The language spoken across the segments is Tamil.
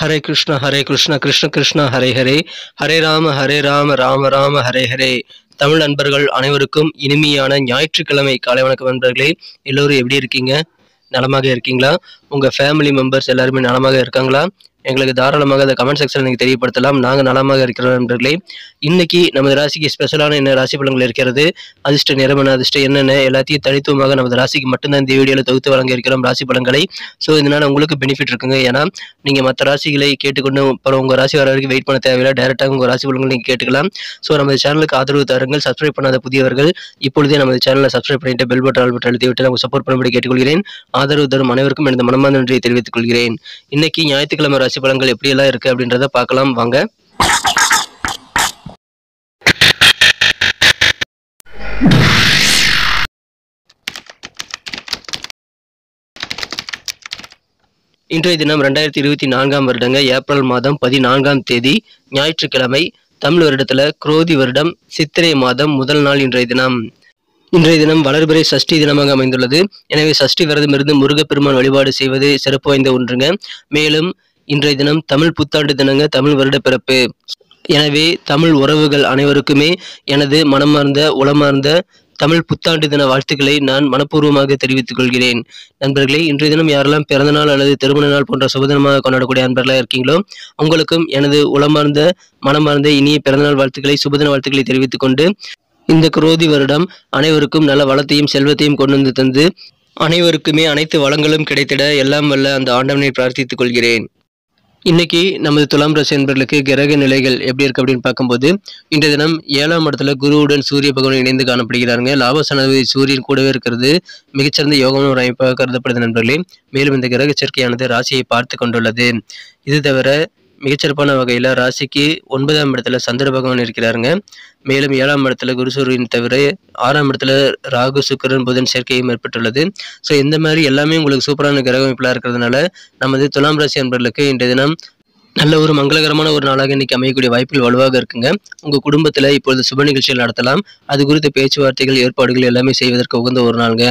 ஹரே கிருஷ்ண கிருஷ்ண கிருஷ்ண ஹரே ஹரே, ஹரே ராம ராம ராம ஹரே ஹரே. தமிழ் நண்பர்கள் அனைவருக்கும் இனிமையான ஞாயிற்றுக்கிழமை காலை வணக்கம் நண்பர்களே. எல்லோரும் எப்படி இருக்கீங்க? நலமாக இருக்கீங்களா? உங்கள் ஃபேமிலி மெம்பர்ஸ் எல்லாருமே நலமாக இருக்காங்களா? எங்களுக்கு தாராளமாக அந்த கமெண்ட் செக்ஷனில் நீங்கள் தெரியப்படுத்தலாம். நாங்கள் நலமாக இருக்கிறோம் நண்பர்களே. இன்னைக்கு நமது ராசிக்கு ஸ்பெஷலான என்ன ராசி பலன்கள் இருக்கிறது, அதிர்ஷ்ட நிறமன அதிர்ஷ்டம் என்னென்ன எல்லாத்தையும் தனித்துவமாக நமது ராசிக்கு மட்டும்தான் இந்த வீடியோவில் தொகுத்து வழங்க இருக்கிறோம் ராசி பலன்களை. ஸோ இதனால் உங்களுக்கு பெனிஃபிட் இருக்குங்க. ஏன்னா நீங்கள் மற்ற ராசிகளை கேட்டுக்கொண்டு அப்புறம் உங்கள் ராசி வர வரைக்கும் வெயிட் பண்ண தேவையில்லை. டேரெக்டாக உங்கள் ராசி பலன்கள் நீங்கள் கேட்டுக்கலாம். ஸோ நமது சேனலுக்கு ஆதரவு தாருங்கள். சப்ஸ்கிரைப் பண்ணாத புதியவர்கள் இப்பொழுதே நமது சேனலை சப்ஸ்கிரைப் பண்ணிட்டு பெல் பட்டன் ஆல் பட்டன் அழுத்தி விட்டு நமக்கு சப்போர்ட் பண்ணும்படி கேட்டுக்கொள்கிறேன். ஆதரவு தரும் அனைவருக்கும் எனது மனமார்ந்த நன்றியை தெரிவித்துக் கொள்கிறேன். இன்னைக்கு ஞாயிற்றுக்கிழமை ராசி பலன்கள் எப்படியெல்லாம் இருக்கு அப்படின்றத பார்க்கலாம் வாங்க. இன்றைய தினம் 2024 வருடங்க ஏப்ரல் மாதம் 14ஆம் தேதி ஞாயிற்றுக்கிழமை. தமிழ் வருடத்துல குரோதி வருடம் சித்திரை மாதம் முதல் நாள் இன்றைய தினம் வளர்பிறை சஷ்டி தினமாக அமைந்துள்ளது. எனவே சஷ்டி விரதம் இருந்து முருகப்பெருமான் வழிபாடு செய்வது சிறப்பு வாய்ந்த ஒன்றுங்க. மேலும் இன்றைய தினம் தமிழ் புத்தாண்டு தினங்க, தமிழ் வருட பிறப்பு. எனவே தமிழ் உறவுகள் அனைவருக்குமே எனது மனமார்ந்த உளமார்ந்த தமிழ் புத்தாண்டு தின வாழ்த்துக்களை நான் மனப்பூர்வமாக தெரிவித்துக் கொள்கிறேன். நண்பர்களே, இன்றைய தினம் யாரெல்லாம் பிறந்தநாள் அல்லது திருமண நாள் போன்ற சுபதினமாக கொண்டாடக்கூடிய நண்பர்களாக இருக்கீங்களோ உங்களுக்கும் எனது உளமார்ந்த மனமார்ந்த இனிய பிறந்தநாள் வாழ்த்துக்களை சுபதின வாழ்த்துக்களை தெரிவித்துக் கொண்டு, இந்த குரோதி வருடம் அனைவருக்கும் நல்ல வளத்தையும் செல்வத்தையும் கொண்டு வந்து தந்து அனைவருக்குமே அனைத்து வளங்களும் கிடைத்திட எல்லாம் வல்ல அந்த ஆண்டவனை பிரார்த்தித்துக் கொள்கிறேன். இன்னைக்கு நமது துலாம் ராசி என்பர்களுக்கு கிரக நிலைகள் எப்படி இருக்கு அப்படின்னு பார்க்கும்போது, இன்றைய தினம் 7ஆம் இடத்துல குருவுடன் சூரிய பகவான் இணைந்து காணப்படுகிறாருங்க. லாபஸ்தானாதிபதி சூரியன் கூடவே இருக்கிறது மிகச்சிறந்த யோகமான ஒரு அமைப்பாக கருதப்படுது நண்பர்களே. மேலும் இந்த கிரக சேர்க்கையானது ராசியை பார்த்து கொண்டுள்ளது. இது தவிர மிகச்சிறப்பான வகையில் ராசிக்கு 9ஆம் இடத்துல சந்திர பகவான் இருக்கிறாருங்க. மேலும் 7ஆம் இடத்துல குரு சூரியன் தவிர 6ஆம் இடத்துல ராகு சுக்கிரன் புதன் சேர்க்கையும் ஏற்பட்டுள்ளது. ஸோ இந்த மாதிரி எல்லாமே உங்களுக்கு சூப்பரான கிரக அமைப்புலாம் இருக்கிறதுனால நமது துலாம் ராசி அன்பர்களுக்கு இன்றைய தினம் நல்ல ஒரு மங்களகரமான ஒரு நாளாக இன்னைக்கு அமையக்கூடிய வாய்ப்புகள் வலுவாக இருக்குங்க. உங்கள் குடும்பத்தில் இப்பொழுது சுப நிகழ்ச்சிகள் நடத்தலாம். அது குறித்த பேச்சுவார்த்தைகள் ஏற்பாடுகள் எல்லாமே செய்வதற்கு உகந்த ஒரு நாளுங்க.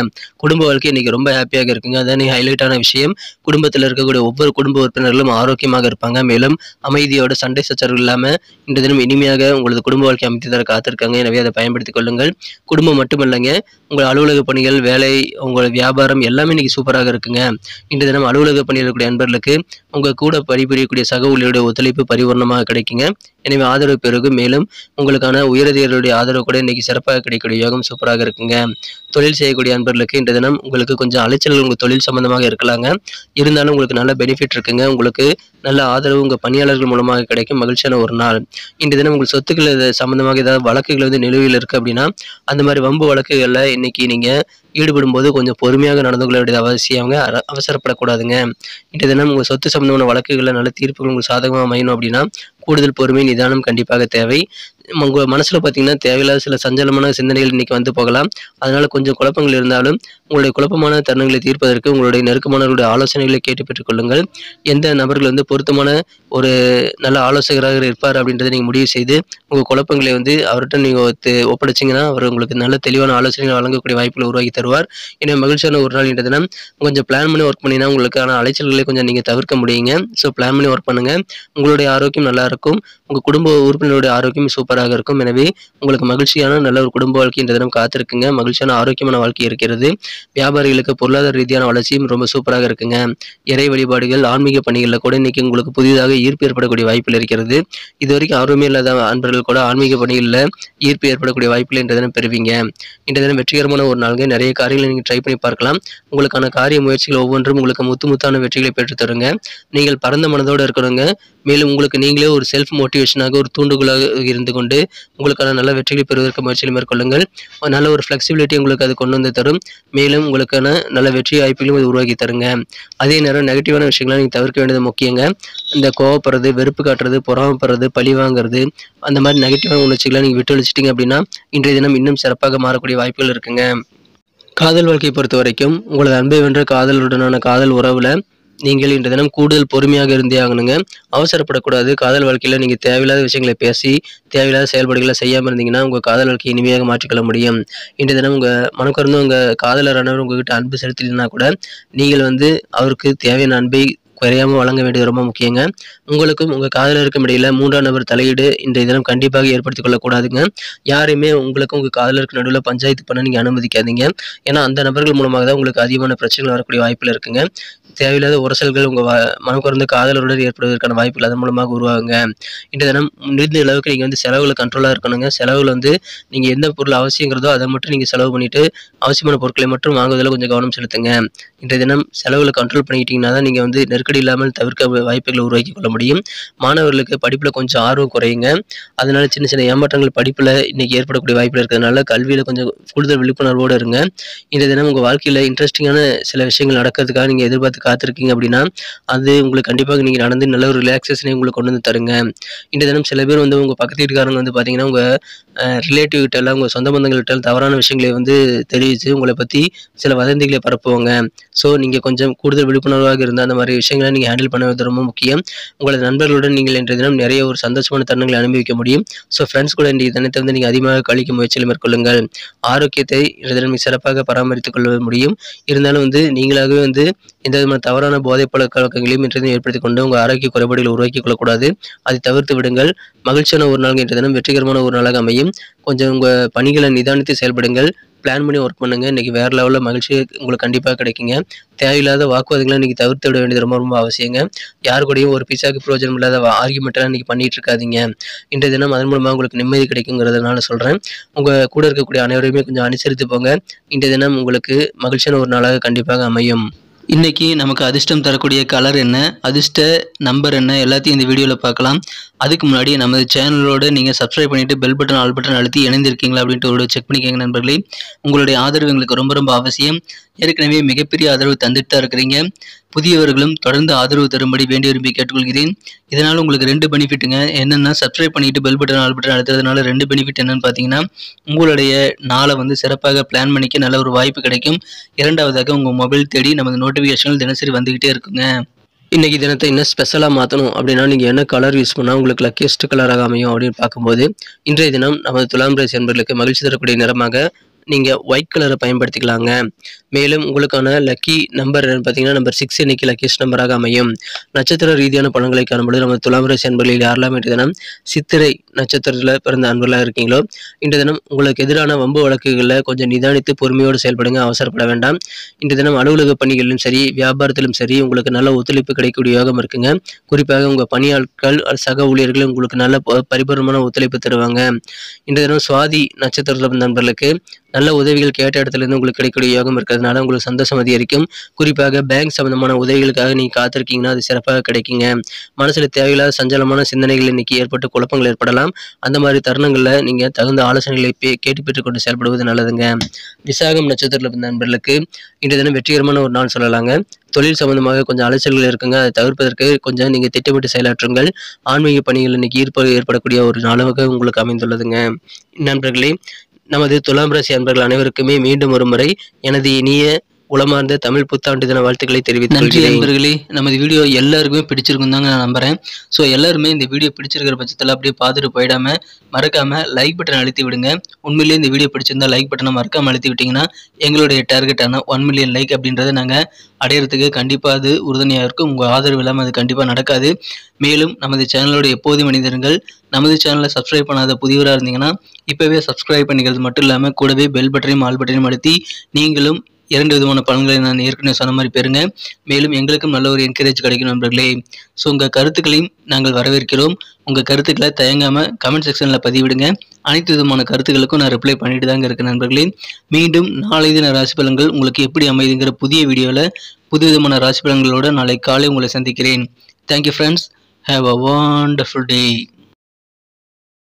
குடும்ப வாழ்க்கை இன்னைக்கு ரொம்ப ஹாப்பியாக இருக்குங்க. அதான் ஹைலைட்டான விஷயம். குடும்பத்தில் இருக்கக்கூடிய ஒவ்வொரு குடும்ப உறுப்பினர்களும் ஆரோக்கியமாக இருப்பாங்க. மேலும் அமைதியோட சண்டை சச்சரவுகள் இல்லாமல் இன்றைய தினம் இனிமையாக உங்களது குடும்ப வாழ்க்கை அமைத்து தர காத்திருக்காங்க. எனவே அதை பயன்படுத்திக் கொள்ளுங்கள். குடும்பம் மட்டுமல்லங்க, உங்கள் அலுவலக பணிகள், வேலை, உங்கள் வியாபாரம் எல்லாமே இன்னைக்கு சூப்பராக இருக்குங்க. இன்றைய தினம் அலுவலக பணியில் இருக்கக்கூடிய நண்பர்களுக்கு உங்கள் கூட பணிபுரியக்கூடிய சக ஊழியருடைய ஒத்துழைப்பு பரிபூர்ணமாக கிடைக்குங்க. எனவே ஆதரவு பெருகும். மேலும் உங்களுக்கான உயரதிகாரிகளுடைய ஆதரவு கூட இன்னைக்கு சிறப்பாக கிடைக்கக்கூடிய யோகம் சூப்பராக இருக்குங்க. தொழில் செய்யக்கூடிய நண்பர்களுக்கு இன்றைய தினம் உங்களுக்கு கொஞ்சம் அலைச்சல்கள் உங்கள் தொழில் சம்பந்தமாக இருக்கலாங்க. இருந்தாலும் உங்களுக்கு நல்ல பெனிஃபிட் இருக்குங்க. உங்களுக்கு நல்ல ஆதரவு உங்கள் பணியாளர்கள் மூலமாக கிடைக்கும் மகிழ்ச்சியான ஒரு நாள். இன்றைய தினம் உங்கள் சொத்துக்கள் சம்பந்தமாக ஏதாவது வழக்குகள் நிலுவையில் இருக்குது அப்படின்னா அந்த மாதிரி வம்பு வழக்குகளில் இன்னைக்கு நீங்கள் ஈடுபடும் போது கொஞ்சம் பொறுமையாக நடந்து கொள்ள வேண்டியது அவசியங்க. அவசரப்படக்கூடாதுங்க. இன்றைய தினம் உங்கள் சொத்து சம்பந்தமான வழக்குகளில் நல்ல தீர்ப்புகள் உங்களுக்கு சாதகமாக அமையணும் அப்படின்னா கூடுதல் பொறுமை நிதானம் கண்டிப்பாக தேவை. உங்கள் மனசில் பார்த்தீங்கன்னா தேவையில்லாத சில சஞ்சலமான சிந்தனைகள் இன்னைக்கு வந்து போகலாம். அதனால கொஞ்சம் குழப்பங்கள் இருந்தாலும் உங்களுடைய குழப்பமான தருணங்களை தீர்ப்பதற்கு உங்களுடைய நெருக்கமானவர்களுடைய ஆலோசனைகளை கேட்டு பெற்றுக்கொள்ளுங்கள். எந்த நபர்கள் பொருத்தமான ஒரு நல்ல ஆலோசகராக இருப்பார் அப்படின்றத நீங்கள் முடிவு செய்து உங்கள் குழப்பங்களை அவர்கிட்ட நீங்கள் ஒப்படைச்சிங்கன்னா அவர் உங்களுக்கு நல்ல தெளிவான ஆலோசனைகள் வழங்கக்கூடிய வாய்ப்புகளை உருவாக்கி தருவார். எனவே மகிழ்ச்சியான ஒரு நாள் இன்றைய தினம் கொஞ்சம் பிளான் பண்ணி ஒர்க் பண்ணினா உங்களுக்கான அலைச்சல்களை கொஞ்சம் நீங்கள் தவிர்க்க முடியுங்க. ஸோ பிளான் பண்ணி ஒர்க் பண்ணுங்கள். உங்களுடைய ஆரோக்கியம் நல்லா இருக்கும். உங்கள் குடும்ப உறுப்பினருடைய ஆரோக்கியம் சூப்பராக இருக்கும். எனவே உங்களுக்கு மகிழ்ச்சியான நல்ல ஒரு குடும்ப வாழ்க்கை இந்த தினம் காத்திருக்குங்க. மகிழ்ச்சியான ஆரோக்கியமான வாழ்க்கை இருக்கிறது. வியாபாரிகளுக்கு பொருளாதார ரீதியான வளர்ச்சியும் ரொம்ப சூப்பராக இருக்குங்க. இறை வழிபாடுகள், ஆன்மீக பணிகளில் கூட இன்னைக்கு உங்களுக்கு புதிதாக ஈர்ப்பு ஏற்படக்கூடிய வாய்ப்பில் இருக்கிறது. இது வரைக்கும் ஆர்வமே இல்லாத அன்பர்கள் கூட ஆன்மீக பணிகளில் ஈர்ப்பு ஏற்படக்கூடிய வாய்ப்பில் இன்றைய தினம் பெறுவீங்க. இன்றைய தினம் வெற்றிகரமான ஒரு நாளுங்க. நிறைய காரியங்களை நீங்கள் ட்ரை பண்ணி பார்க்கலாம். உங்களுக்கான காரிய முயற்சிகள் ஒவ்வொன்றும் உங்களுக்கு முத்தான வெற்றிகளை பெற்றுத்தருங்க. நீங்கள் பரந்த மனதோடு இருக்கணுங்க. மேலும் உங்களுக்கு நீங்களே ஒரு செல்ஃப் மோட்டிவேஷனாக ஒரு தூண்டுகோலாக இருந்து கொண்டு உங்களுக்கான நல்ல வெற்றிகளை பெறுவதற்கு முயற்சிகளை மேற்கொள்ளுங்கள். நல்ல ஒரு ஃப்ளெக்சிபிலிட்டி உங்களுக்கு அது கொண்டு வந்து தரும். மேலும் உங்களுக்கான நல்ல வெற்றி வாய்ப்புகளையும் அது உருவாக்கி தருங்க. அதே நேரம் நெகட்டிவான விஷயங்களை நீங்கள் தவிர்க்க வேண்டியது முக்கியங்க. இந்த கோவப்படுறது, வெறுப்பு காட்டுறது, பொறாமப்படுறது, பழி வாங்குறது, அந்த மாதிரி நெகட்டிவான உணர்ச்சிகளை நீங்கள் விட்டு அழிச்சிட்டிங்க அப்படின்னா இன்றைய தினம் இன்னும் சிறப்பாக மாறக்கூடிய வாய்ப்புகள் இருக்குங்க. காதல் வாழ்க்கையை பொறுத்த வரைக்கும் உங்களது அன்பை வென்ற காதலுடனான காதல் உறவில் நீங்கள் இன்றைய தினம் கூடுதல் பொறுமையாக இருந்தே ஆகணுங்க. அவசரப்படக்கூடாது. காதல் வாழ்க்கையில் நீங்கள் தேவையில்லாத விஷயங்களை பேசி தேவையில்லாத செயல்பாடுகளை செய்யாமல் இருந்தீங்கன்னா உங்கள் காதல் வாழ்க்கையை இனிமையாக மாற்றிக்கொள்ள முடியும். இன்றைய தினம் உங்கள் மனக்கருந்து உங்கள் காதலரானவர் உங்ககிட்ட அன்பு செலுத்தலைன்னா கூட நீங்கள் அவருக்கு தேவையான அன்பை குறையாமல் வழங்க வேண்டியது ரொம்ப முக்கியங்க. உங்களுக்கும் உங்கள் காதலருக்கும் இடையில் 3ஆம் நபர் தலையீடு இன்றைய தினம் கண்டிப்பாக ஏற்படுத்திக் கொள்ளக்கூடாதுங்க. யாரையுமே உங்களுக்கும் உங்கள் காதலருக்கு நடுவில் பஞ்சாயத்து பண்ண நீங்கள் அனுமதிக்காதீங்க. ஏன்னா அந்த நபர்கள் மூலமாக தான் உங்களுக்கு அதிகமான பிரச்சனைகள் வரக்கூடிய வாய்ப்பில் இருக்குங்க. தேவையில்லாத உரசல்கள் உங்கள் மனம் குறைந்த காதலருடன் ஏற்படுவதற்கான வாய்ப்புகள் அதன் மூலமாக உருவாகுங்க. இன்றைய தினம் முடிந்த அளவுக்கு நீங்கள் வந்து செலவுகளை கண்ட்ரோலாக இருக்கணுங்க. செலவில் வந்து நீங்கள் எந்த பொருள் அவசியங்கிறதோ அதை மட்டும் நீங்கள் செலவு பண்ணிவிட்டு அவசியமான பொருட்களை மட்டும் வாங்குவதில் கொஞ்சம் கவனம் செலுத்துங்க. இன்றைய தினம் செலவுகளை கண்ட்ரோல் பண்ணிக்கிட்டீங்கன்னா தான் நீங்கள் வந்து நெருக்கடி இல்லாமல் தவிர்க்க வாய்ப்புகளை உருவாக்கி கொள்ள முடியும். மாணவர்களுக்கு படிப்பில் கொஞ்சம் ஆர்வம் குறையுங்க. அதனால சின்ன சின்ன ஏமாற்றங்கள் படிப்பில் இன்றைக்கி ஏற்படக்கூடிய வாய்ப்பில் இருக்கிறதுனால கல்வியில் கொஞ்சம் கூடுதல் விழிப்புணர்வோடு இருங்க. இன்றைய தினம் உங்கள் வாழ்க்கையில் இன்ட்ரெஸ்டிங்கான சில விஷயங்கள் நடக்கிறதுக்காக நீங்கள் எதிர்பார்த்து காத்திருக்கீங்க அப்படின்னா அது உங்களுக்கு கண்டிப்பாக நீங்கள் நடந்து நல்ல ஒரு ரிலாக்ஸேஷனை உங்களுக்கு கொண்டு வந்து தருங்க. இன்றைய தினம் சில பேர் வந்து உங்கள் பக்கத்து வீட்டுக்காரங்க வந்து பார்த்தீங்கன்னா உங்கள் ரிலேட்டிவ் கிட்ட எல்லாம் உங்கள் சொந்த பந்தங்கள்கிட்ட தவறான விஷயங்களை வந்து தெரிவித்து உங்களை பற்றி சில வதந்திகளை பரப்புவாங்க. ஸோ நீங்கள் கொஞ்சம் கூடுதல் விழிப்புணர்வாக இருந்தால் அந்த மாதிரி விஷயங்களை நீங்கள் ஹேண்டில் பண்ணுவது ரொம்ப முக்கியம். உங்களது நண்பர்களுடன் நீங்கள் இன்றைய தினம் நிறைய ஒரு சந்தோஷமான தருணங்களை அனுபவிக்க முடியும். ஸோ ஃப்ரெண்ட்ஸ் கூட இன்றைய தினத்தை வந்து நீங்கள் அதிகமாக கழிக்கும் முயற்சியில் மேற்கொள்ளுங்கள். ஆரோக்கியத்தை இன்றைய தினம் சிறப்பாக பராமரித்துக் கொள்ள முடியும். இருந்தாலும் வந்து நீங்களாகவே வந்து எந்த விதமான தவறான போதைப் பழக்கங்களையும் இன்றைய ஏற்படுத்திக் கொண்டு உங்கள் ஆரோக்கிய குறைபாடுகளை உருவாக்கிக் கொள்ளக்கூடாது. அதை தவிர்த்து விடுங்கள். மகிழ்ச்சியான ஒரு நாள் இன்றைய தினம் வெற்றிகரமான ஒரு நாளாக அமையும். கொஞ்சம் உங்கள் பணிகளை நிதானித்து செயல்படுங்கள். பிளான் பண்ணி ஒர்க் பண்ணுங்க. இன்றைக்கி வேறு லெவலில் மகிழ்ச்சி உங்களுக்கு கண்டிப்பாக கிடைக்குங்க. தேவையில்லாத வாக்குவாதங்களை இன்றைக்கி தவிர்த்து விட வேண்டியது ரொம்ப ரொம்ப அவசியங்க. யாரு கூடயும் ஒரு பைசாவுக்கு பிரயோஜனம் இல்லாத ஆர்கியூமெண்ட்லாம் இன்றைக்கி பண்ணிகிட்டு இருக்காதீங்க. இன்றைய தினம் அதன் மூலமாக உங்களுக்கு நிம்மதி கிடைக்குங்கிறதுனால சொல்கிறேன். உங்கள் கூட இருக்கக்கூடிய அனைவரையுமே கொஞ்சம் அனுசரித்து போங்க. இன்றைய தினம் உங்களுக்கு மகிழ்ச்சியான ஒரு நாளாக கண்டிப்பாக அமையும். இன்றைக்கி நமக்கு அதிர்ஷ்டம் தரக்கூடிய கலர் என்ன, அதிர்ஷ்ட நம்பர் என்ன, எல்லாத்தையும் இந்த வீடியோவில் பார்க்கலாம். அதுக்கு முன்னாடி நமது சேனலோடு நீங்கள் சப்ஸ்கிரைப் பண்ணிவிட்டு பெல் பட்டன் ஆல் பட்டன் அழுத்தி இணைந்திருக்கீங்களா அப்படின்ட்டு ஒரு செக் பண்ணிக்கோங்க நண்பர்களே. உங்களுடைய ஆதரவு எங்களுக்கு ரொம்ப ரொம்ப அவசியம். ஏற்கனவே மிகப்பெரிய ஆதரவு தந்துட்டு தான் இருக்கிறீங்க. புதியவர்களும் தொடர்ந்து ஆதரவு தரும்படி வேண்டி விரும்பி கேட்டுக்கொள்கிறேன். இதனால் உங்களுக்கு 2 பெனிஃபிட்டுங்க. என்னென்னா சப்ஸ்கிரைப் பண்ணிவிட்டு பெல் பட்டன் ஆல் பட்டன் அழுத்துறதுனால 2 பெனிஃபிட் என்னென்னு பார்த்தீங்கன்னா உங்களுடைய நாளை வந்து சிறப்பாக பிளான் பண்ணிக்க நல்ல ஒரு வாய்ப்பு கிடைக்கும். இரண்டாவதாக உங்கள் மொபைல் தேடி நமது நோட்டிஃபிகேஷன்கள் தினசரி வந்துக்கிட்டே இருக்குங்க. இன்றைக்கி தினத்தை இன்னும் ஸ்பெஷலாக மாற்றணும் அப்படின்னா நீங்கள் என்ன கலர் யூஸ் பண்ணால் உங்களுக்கு லக்கியஸ்ட் கலராக அமையும் அப்படின்னு பார்க்கும்போது இன்றைய தினம் நமது துலாம் ராசி என்பவர்களுக்கு மகிழ்ச்சி தரக்கூடிய நிறமாக நீங்கள் ஒயிட் கலரை பயன்படுத்திக்கலாங்க. மேலும் உங்களுக்கான லக்கி நம்பர் பார்த்தீங்கன்னா நம்பர் 6 இன்னைக்கு லக்கியஸ்ட் நம்பராக அமையும். நட்சத்திர ரீதியான பலன்களை காணும்போது நம்ம துலாம் ராசி அன்பர்களில் யாரெல்லாம் இன்றைய தினம் சித்திரை நட்சத்திரத்தில் பிறந்த அன்பர்களாக இருக்கீங்களோ இன்றைய தினம் உங்களுக்கு எதிரான வம்பு வழக்குகளில் கொஞ்சம் நிதானித்து பொறுமையோடு செயல்படுங்க. அவசரப்பட வேண்டாம். இன்றைய தினம் அலுவலக பணிகளிலும் சரி வியாபாரத்திலும் சரி உங்களுக்கு நல்ல ஒத்துழைப்பு கிடைக்கக்கூடிய யோகம் இருக்குங்க. குறிப்பாக உங்கள் பணியாட்கள் சக ஊழியர்கள் உங்களுக்கு நல்ல பரிபூர்ணமான ஒத்துழைப்பு தருவாங்க. இன்றைய தினம் சுவாதி நட்சத்திரத்தில் பிறந்த நண்பர்களுக்கு நல்ல உதவிகள் கேட்ட இடத்துலேருந்து உங்களுக்கு கிடைக்கக்கூடிய யோகம் இருக்கிறதுனால உங்களுக்கு சந்தோஷம் அதிகரிக்கும். குறிப்பாக பேங்க் சம்பந்தமான உதவிகளுக்காக நீங்கள் காத்திருக்கீங்கன்னா அது சிறப்பாக கிடைக்குங்க. மனசில் தேவையில்லாத சஞ்சலமான சிந்தனைகள் இன்னைக்கு ஏற்பட்டு குழப்பங்கள் ஏற்படலாம். அந்த மாதிரி தருணங்களில் நீங்கள் தகுந்த ஆலோசனைகளை கேட்டு பெற்றுக்கொண்டு செயல்படுவது நல்லதுங்க. விசாகம் நட்சத்திரத்தில் பிறந்த நண்பர்களுக்கு இன்றைய தினம் வெற்றிகரமான ஒரு நாள் சொல்லலாங்க. தொழில் சம்பந்தமாக கொஞ்சம் அலைச்சல்கள் இருக்குங்க. அதை தவிர்ப்பதற்கு கொஞ்சம் நீங்கள் திட்டமிட்டு செயலாற்றுங்கள். ஆன்மீக பணிகள் இன்னைக்கு ஏற்படக்கூடிய ஒரு நாளாக உங்களுக்கு அமைந்துள்ளதுங்க. நண்பர்களே, நமது துலாம் ராசி அன்பர்கள் அனைவருக்குமே மீண்டும் ஒரு முறை எனது இனிய உளமார்ந்த தமிழ் புத்தாண்டு தின வாழ்த்துக்களை தெரிவித்து நன்றி நண்பர்களே. நமது வீடியோ எல்லாருக்குமே பிடிச்சிருக்கும் தாங்க நான் நம்புறேன். ஸோ எல்லாருமே இந்த வீடியோ பிடிச்சிருக்கிற பட்சத்தில் அப்படியே பார்த்துட்டு போயிடாம மறக்காம லைக் பட்டன் அழுத்தி விடுங்க. உண்மையிலேயே இந்த வீடியோ பிடிச்சிருந்தா லைக் பட்டனை மறக்காம அழுத்தி விட்டீங்கன்னா எங்களுடைய டார்கெட்டான 1 மில்லியன் லைக் அப்படின்றத நாங்கள் அடையிறதுக்கு கண்டிப்பாக அது உறுதுணையாக இருக்கும். உங்கள் ஆதரவு இல்லாமல் அது கண்டிப்பாக நடக்காது. மேலும் நமது சேனலோட எப்போதும் மனிதர்கள் நமது சேனலை சப்ஸ்கிரைப் பண்ணாத புதியவராக இருந்தீங்கன்னா இப்போவே சப்ஸ்கிரைப் பண்ணிக்கிறது மட்டும் இல்லாமல் கூடவே பெல் பட்டனையும் ஆல் பட்டனையும் அழுத்தி நீங்களும் 2 விதமான பலன்களை நான் ஏற்கனவே சொன்ன மாதிரி பெறுங்க. மேலும் எங்களுக்கும் நல்ல ஒரு என்கரேஜ் கிடைக்கும் நண்பர்களே. ஸோ உங்கள் கருத்துக்களையும் நாங்கள் வரவேற்கிறோம். உங்கள் கருத்துக்களை தயங்காமல் கமெண்ட் செக்ஷனில் பதிவிடுங்க. அனைத்து விதமான கருத்துக்களுக்கும் நான் ரிப்ளை பண்ணிட்டு தாங்க இருக்கேன் நண்பர்களே. மீண்டும் நாளை தின ராசி பலன்கள் உங்களுக்கு எப்படி அமைதுங்கிற புதிய வீடியோவில் புது விதமான ராசி பலன்களோடு நாளை காலை உங்களை சந்திக்கிறேன். Thank you friends. Have a wonderful day.